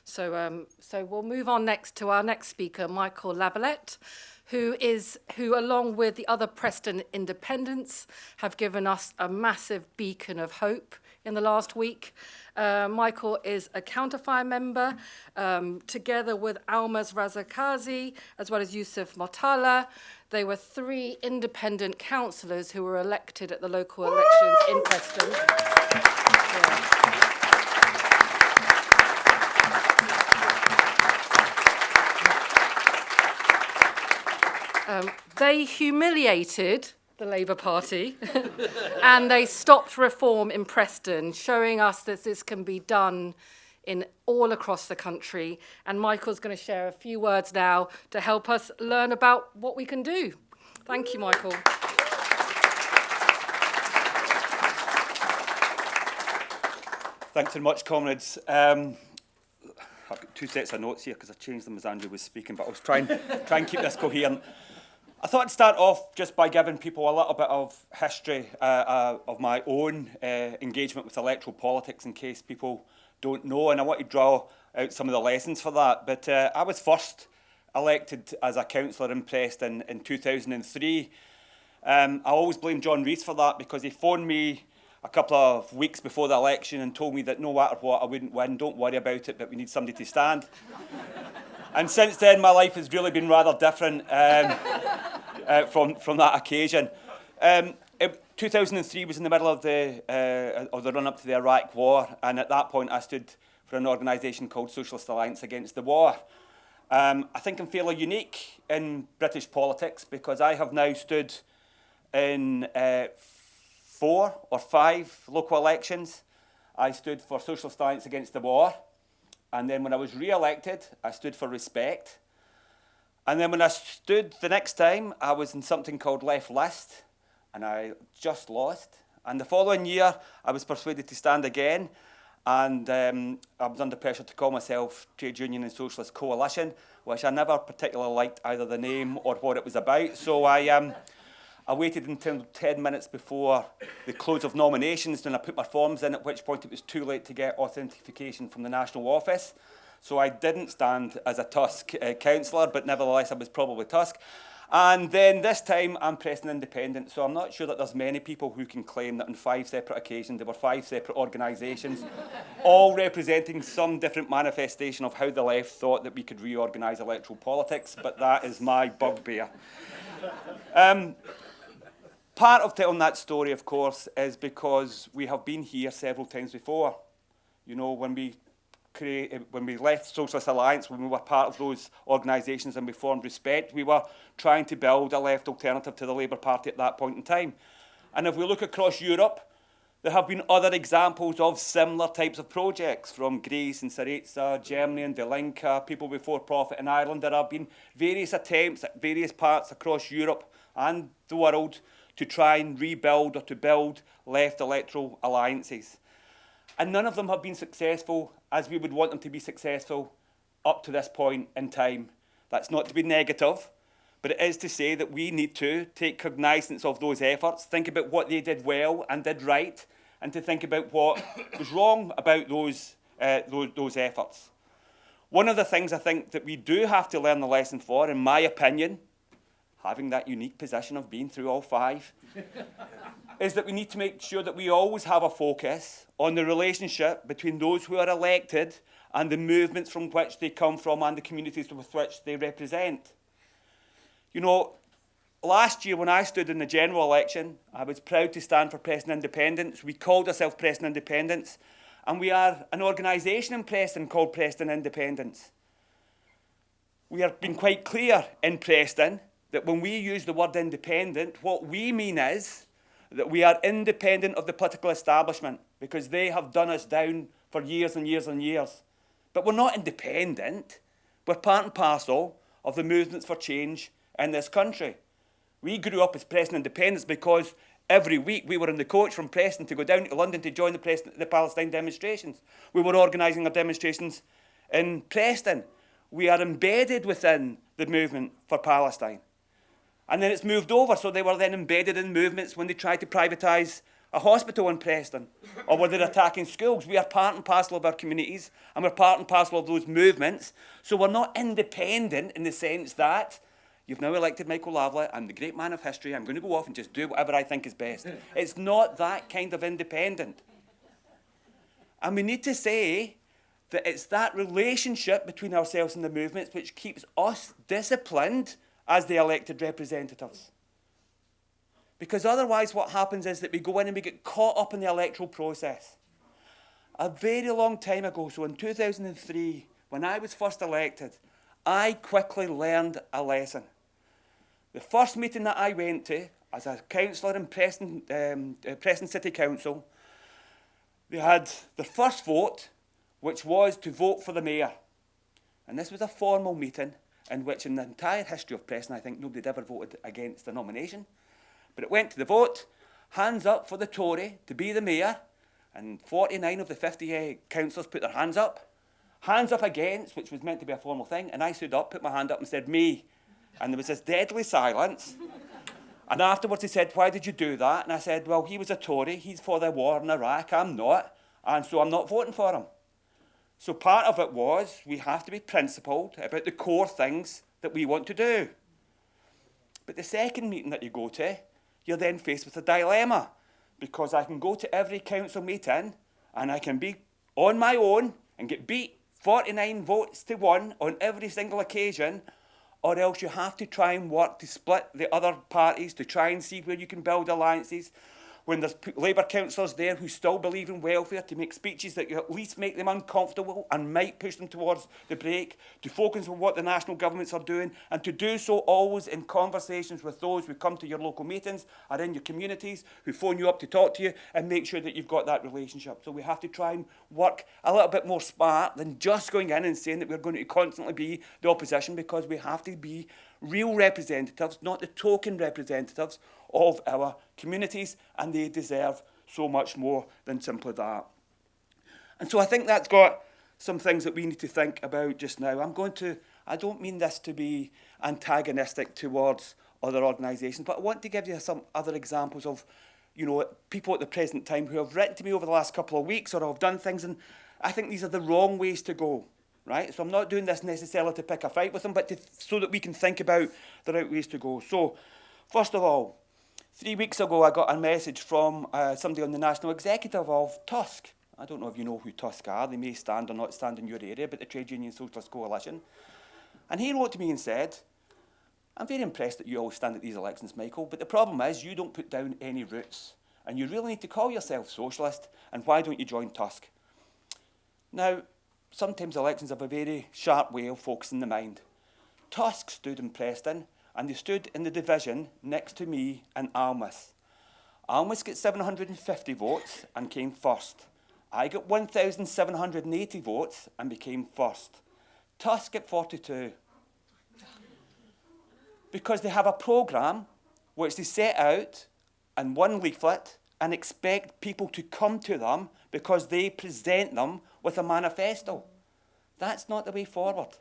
So we'll move on next to our next speaker, Michael Lavalette, who along with the other Preston Independents have given us a massive beacon of hope in the last week. Michael is a Counterfire member, together with Almaz Razakazi, as well as Yusuf Motala. They were 3 independent councillors who were elected at the local elections in Preston. Yeah. They humiliated the Labour Party and they stopped reform in Preston, showing us that this can be done in all across the country. And Michael's going to share a few words now to help us learn about what we can do. Thank you, Michael. Thanks very much, comrades. I've got 2 sets of notes here because I changed them as Andrew was speaking, but I was trying and keep this coherent. I thought I'd start off just by giving people a little bit of history of my own engagement with electoral politics in case people don't know, and I want to draw out some of the lessons for that. But I was first elected as a councillor in Preston in 2003. I always blame John Rees for that because he phoned me a couple of weeks before the election and told me that no matter what, I wouldn't win, don't worry about it, but we need somebody to stand. And since then, my life has really been rather different from that occasion. 2003 was in the middle of the run-up to the Iraq War, and at that point I stood for an organisation called Socialist Alliance Against the War. I think I'm fairly unique in British politics because I have now stood in 4 or 5 local elections. I stood for Socialist Alliance Against the War. And then when I was re-elected, I stood for Respect. And then when I stood the next time, I was in something called Left List, and I just lost. And the following year, I was persuaded to stand again, and I was under pressure to call myself Trade Union and Socialist Coalition, which I never particularly liked either the name or what it was about. So I waited until 10 minutes before the close of nominations, then I put my forms in, at which point it was too late to get authentication from the National Office. So I didn't stand as a Tusk councillor, but nevertheless I was probably Tusk. And then this time I'm Preston Independent, so I'm not sure that there's many people who can claim that on 5 separate occasions there were 5 separate organisations, all representing some different manifestation of how the left thought that we could reorganise electoral politics, but that is my bugbear. Part of telling that story, of course, is because we have been here several times before. You know, when we left Socialist Alliance, when we were part of those organisations and we formed Respect, we were trying to build a left alternative to the Labour Party at that point in time. And if we look across Europe, there have been other examples of similar types of projects from Greece and Syriza, Germany and De Linke, People Before Profit in Ireland. There have been various attempts at various parts across Europe and the world to try and rebuild or to build left electoral alliances. And none of them have been successful as we would want them to be successful up to this point in time. That's not to be negative, but it is to say that we need to take cognizance of those efforts, think about what they did well and did right, and to think about what was wrong about those efforts. One of the things I think that we do have to learn the lesson for, in my opinion, having that unique position of being through all 5, is that we need to make sure that we always have a focus on the relationship between those who are elected and the movements from which they come from and the communities with which they represent. You know, last year when I stood in the general election, I was proud to stand for Preston Independence. We called ourselves Preston Independence, and we are an organisation in Preston called Preston Independence. We have been quite clear in Preston that when we use the word independent, what we mean is that we are independent of the political establishment because they have done us down for years and years and years. But we're not independent. We're part and parcel of the movements for change in this country. We grew up as Preston Independents because every week we were in the coach from Preston to go down to London to join the Palestine demonstrations. We were organising our demonstrations in Preston. We are embedded within the movement for Palestine. And then it's moved over, so they were then embedded in movements when they tried to privatise a hospital in Preston, or were they attacking schools? We are part and parcel of our communities, and we're part and parcel of those movements. So we're not independent in the sense that you've now elected Michael Lavalette, I'm the great man of history, I'm going to go off and just do whatever I think is best. It's not that kind of independent. And we need to say that it's that relationship between ourselves and the movements which keeps us disciplined as the elected representatives. Because otherwise what happens is that we go in and we get caught up in the electoral process. A very long time ago, so in 2003, when I was first elected, I quickly learned a lesson. The first meeting that I went to, as a councillor in Preston City Council, they had the first vote, which was to vote for the mayor. And this was a formal meeting in which in the entire history of Preston, I think nobody had ever voted against the nomination. But it went to the vote, hands up for the Tory to be the mayor, and 49 of the 50 councillors put their hands up. Hands up against, which was meant to be a formal thing, and I stood up, put my hand up and said, me. And there was this deadly silence. And afterwards he said, why did you do that? And I said, well, he was a Tory, he's for the war in Iraq, I'm not, and so I'm not voting for him. So part of it was, we have to be principled about the core things that we want to do. But the second meeting that you go to, you're then faced with a dilemma, because I can go to every council meeting and I can be on my own and get beat 49 votes to 1 on every single occasion, or else you have to try and work to split the other parties, to try and see where you can build alliances. When there's Labour councillors there who still believe in welfare, to make speeches that at least make them uncomfortable and might push them towards the break, to focus on what the national governments are doing, and to do so always in conversations with those who come to your local meetings, are in your communities, who phone you up to talk to you, and make sure that you've got that relationship. So we have to try and work a little bit more smart than just going in and saying that we're going to constantly be the opposition, because we have to be real representatives, not the token representatives of our communities, and they deserve so much more than simply that. And so I think that's got some things that we need to think about just now. I don't mean this to be antagonistic towards other organisations, but I want to give you some other examples of, people at the present time who have written to me over the last couple of weeks or have done things, and I think these are the wrong ways to go. Right? So I'm not doing this necessarily to pick a fight with them, but so that we can think about the right ways to go. So, first of all, 3 weeks ago I got a message from somebody on the national executive of Tusk. I don't know if you know who Tusk are. They may stand or not stand in your area, but the Trade Union Socialist Coalition. And he wrote to me and said, I'm very impressed that you all stand at these elections, Michael, but the problem is you don't put down any roots. And you really need to call yourself socialist, and why don't you join Tusk? Now, sometimes elections have a very sharp way of focusing the mind. Tusk stood in Preston, and they stood in the division next to me and Almas. Almas got 750 votes and came first. I got 1,780 votes and became first. Tusk got 42. Because they have a programme which they set out in one leaflet and expect people to come to them because they present them with a manifesto. That's not the way forward.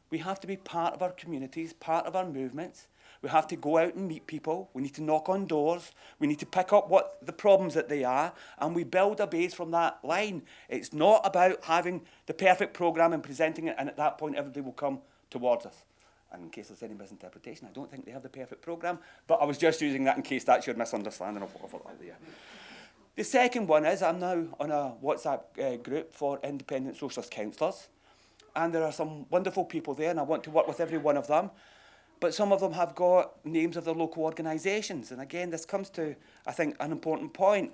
We have to be part of our communities, part of our movements. We have to go out and meet people. We need to knock on doors. We need to pick up what the problems that they are, and we build a base from that line. It's not about having the perfect programme and presenting it, and at that point everybody will come towards us. And in case there's any misinterpretation, I don't think they have the perfect programme, but I was just using that in case that's your misunderstanding of what I there. The second one is I'm now on a WhatsApp group for independent socialist councillors, and there are some wonderful people there, and I want to work with every one of them. But some of them have got names of their local organisations. And again, this comes to, I think, an important point.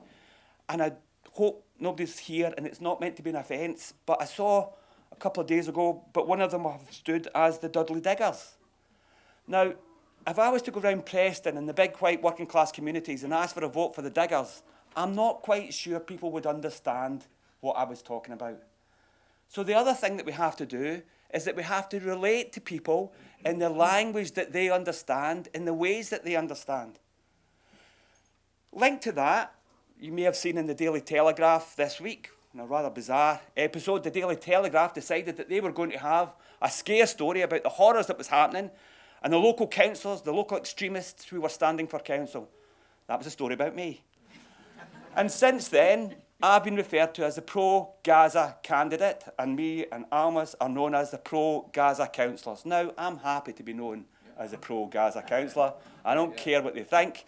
And I hope nobody's here, and it's not meant to be an offence, but I saw a couple of days ago, but one of them have stood as the Dudley Diggers. Now, if I was to go around Preston and the big white working class communities and ask for a vote for the Diggers, I'm not quite sure people would understand what I was talking about. So the other thing that we have to do is that we have to relate to people in the language that they understand, in the ways that they understand. Linked to that, you may have seen in the Daily Telegraph this week, in a rather bizarre episode, the Daily Telegraph decided that they were going to have a scare story about the horrors that was happening and the local councillors, the local extremists who were standing for council. That was a story about me. And since then, I've been referred to as the pro-Gaza candidate, and me and Almas are known as the pro-Gaza councillors. Now, I'm happy to be known as a pro-Gaza councillor. I don't care what they think.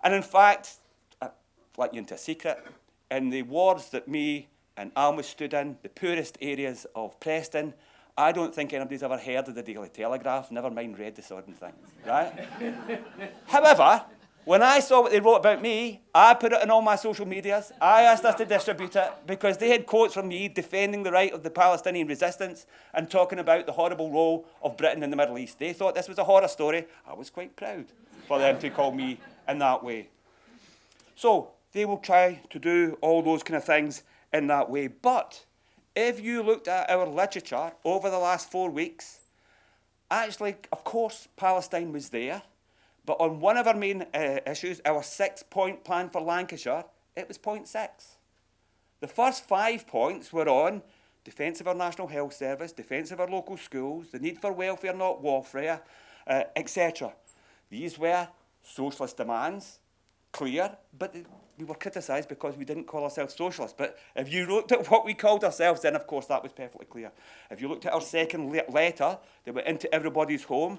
And in fact, I'll let you into a secret, in the wards that me and Almas stood in, the poorest areas of Preston, I don't think anybody's ever heard of the Daily Telegraph, never mind read the sort of thing, right? However, when I saw what they wrote about me, I put it on all my social medias. I asked us to distribute it because they had quotes from me defending the right of the Palestinian resistance and talking about the horrible role of Britain in the Middle East. They thought this was a horror story. I was quite proud for them to call me in that way. So they will try to do all those kind of things in that way. But if you looked at our literature over the last 4 weeks, actually, of course, Palestine was there. But on one of our main issues, our 6-point plan for Lancashire, it was point 6. The first 5 points were on defence of our National Health Service, defence of our local schools, the need for welfare, not warfare, etc. These were socialist demands, clear, but we were criticised because we didn't call ourselves socialists. But if you looked at what we called ourselves, then of course that was perfectly clear. If you looked at our second letter that went into everybody's home,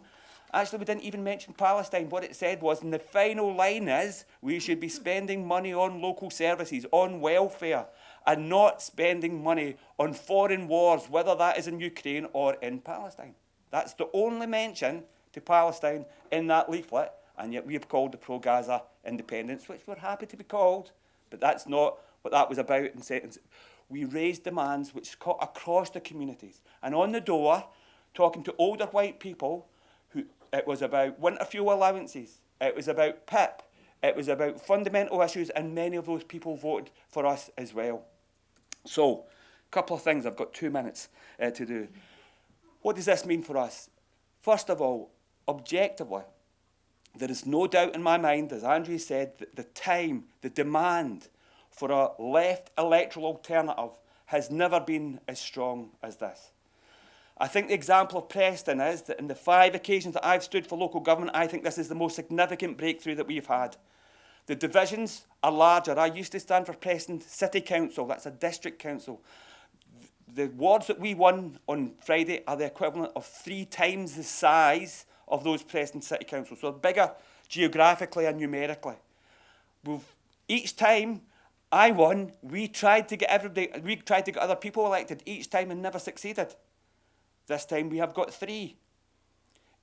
actually, we didn't even mention Palestine. What it said was, and the final line is, we should be spending money on local services, on welfare, and not spending money on foreign wars, whether that is in Ukraine or in Palestine. That's the only mention to Palestine in that leaflet, and yet we have called the pro-Gaza independence, which we're happy to be called, but that's not what that was about. We raised demands which cut across the communities. And on the door, talking to older white people, it was about winter fuel allowances. It was about PIP. It was about fundamental issues, and many of those people voted for us as well. So, a couple of things. I've got 2 minutes to do. What does this mean for us? First of all, objectively, there is no doubt in my mind, as Andrew said, that the time, the demand for a left electoral alternative has never been as strong as this. I think the example of Preston is that in the 5 occasions that I've stood for local government, I think this is the most significant breakthrough that we've had. The divisions are larger. I used to stand for Preston City Council. That's a district council. The wards that we won on Friday are the equivalent of 3 times the size of those Preston City Councils. So bigger geographically and numerically. Each time I won, we tried to get other people elected each time and never succeeded. This time we have got 3.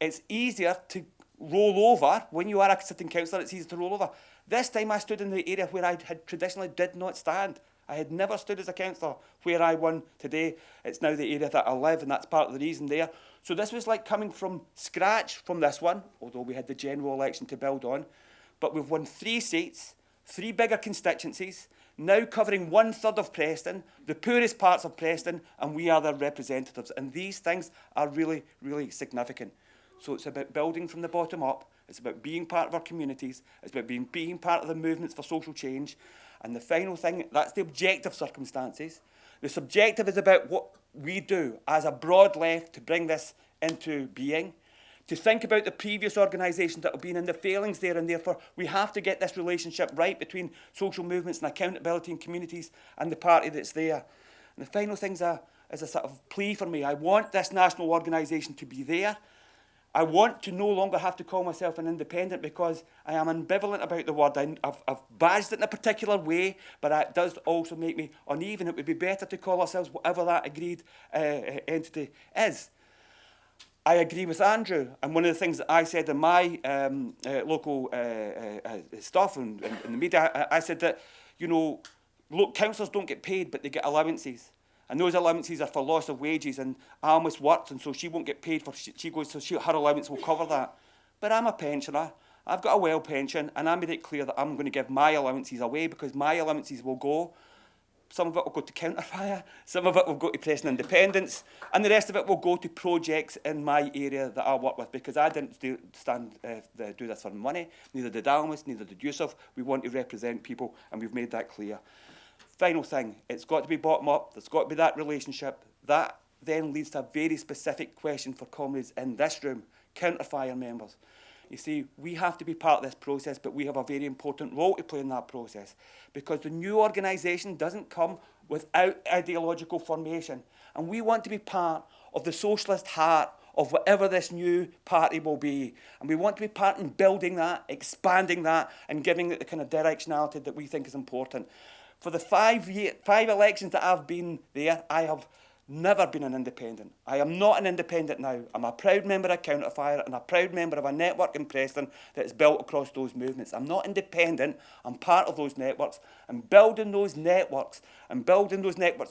It's easier to roll over. When you are a sitting councillor, it's easier to roll over. This time I stood in the area where I had traditionally did not stand. I had never stood as a councillor where I won today. It's now the area that I live, and that's part of the reason there. So this was like coming from scratch from this one, although we had the general election to build on. But we've won 3 seats, 3 bigger constituencies, now covering 1/3 of Preston, the poorest parts of Preston, and we are their representatives. And these things are really, really significant. So it's about building from the bottom up. It's about being part of our communities. It's about being part of the movements for social change. And the final thing, that's the objective circumstances. The subjective is about what we do as a broad left to bring this into being, to think about the previous organisations that have been in the failings there, and therefore we have to get this relationship right between social movements and accountability in communities and the party that's there. And the final thing is a sort of plea for me. I want this national organisation to be there. I want to no longer have to call myself an independent because I am ambivalent about the word. I've badged it in a particular way, but it does also make me uneven. It would be better to call ourselves whatever that agreed entity is. I agree with Andrew, and one of the things that I said in my local stuff and in the media, I said that, look, councillors don't get paid, but they get allowances. And those allowances are for loss of wages, and Alma's worked, and so she won't get paid for, she goes, so her allowance will cover that. But I'm a pensioner, I've got a well pension, and I made it clear that I'm going to give my allowances away because my allowances will go. Some of it will go to Counterfire, some of it will go to Preston Independent, and the rest of it will go to projects in my area that I work with, because I didn't do this for money, neither did Almas, neither did Yusuf. We want to represent people, and we've made that clear. Final thing, it's got to be bottom up, there's got to be that relationship. That then leads to a very specific question for comrades in this room, Counterfire members. You see, we have to be part of this process, but we have a very important role to play in that process, because the new organisation doesn't come without ideological formation. And we want to be part of the socialist heart of whatever this new party will be. And we want to be part in building that, expanding that, and giving it the kind of directionality that we think is important. For the 5 elections that I've been there, I have never been an independent. I am not an independent now. I'm a proud member of Counterfire and a proud member of a network in Preston that is built across those movements. I'm not independent. I'm part of those networks, and building those networks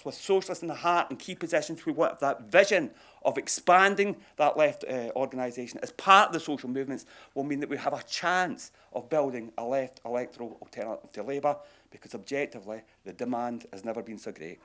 with socialists in the heart and key positions. We want that vision of expanding that left organisation as part of the social movements will mean that we have a chance of building a left electoral alternative to Labour, because objectively the demand has never been so great.